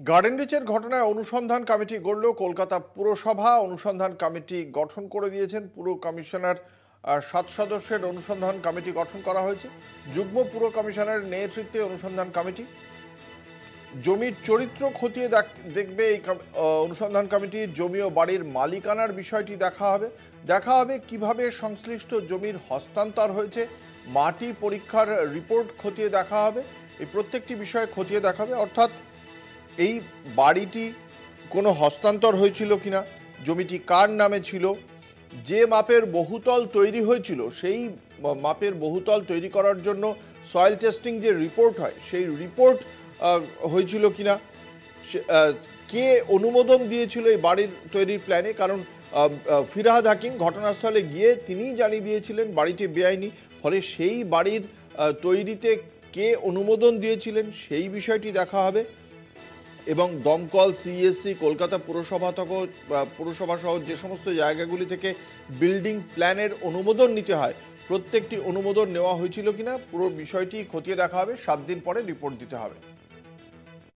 Garden রিচের ঘটনায় অনুসন্ধান committee গড়ল Kolkata পুরসভা। অনুসন্ধান কমিটি গঠন করে দিয়েছেন পুর কমিশনার। ৭ সদস্যের অনুসন্ধান কমিটি গঠন করা হয়েছে। যুগ্ম পুর কমিশনারের নেতৃত্বে অনুসন্ধান কমিটি জমির চরিত্র খতিয়ে দেখবে। এই অনুসন্ধান কমিটি জমি ও বাড়ির মালিকানার বিষয়টি দেখা হবে কিভাবে সংশ্লিষ্ট জমির হস্তান্তর হয়েছে। মাটি পরীক্ষার রিপোর্ট খতিয়ে দেখা হবে। এই প্রত্যেকটি বিষয় খতিয়ে দেখা হবে, অর্থাৎ এই বাড়িটি কোনো হস্তান্তর হয়েছিল কিনা, জমিটি কার নামে ছিল, যে মাপের বহুতল তৈরি হয়েছিল সেই মাপের বহুতল তৈরি করার জন্য সয়েল টেস্টিং যে রিপোর্ট হয় সেই রিপোর্ট হয়েছিল কিনা, কে অনুমোদন দিয়েছিল এই বাড়ির তৈরির প্ল্যানে। কারণ ফিরহাদ হাকিম ঘটনাস্থলে গিয়ে তিনিই জানিয়ে দিয়েছিলেন বাড়িটি বেআইনি, ফলে সেই বাড়ির তৈরিতে কে অনুমোদন দিয়েছিলেন সেই বিষয়টি দেখা হবে। এবং দমকল, সিএসসি, কলকাতা পুরসভা সহ যে সমস্ত জায়গাগুলি থেকে বিল্ডিং প্ল্যানের অনুমোদন নিতে হয় প্রত্যেকটি অনুমোদন নেওয়া হয়েছিল কিনা পুরো বিষয়টি খতিয়ে দেখা হবে। 7 দিন পরে রিপোর্ট দিতে হবে।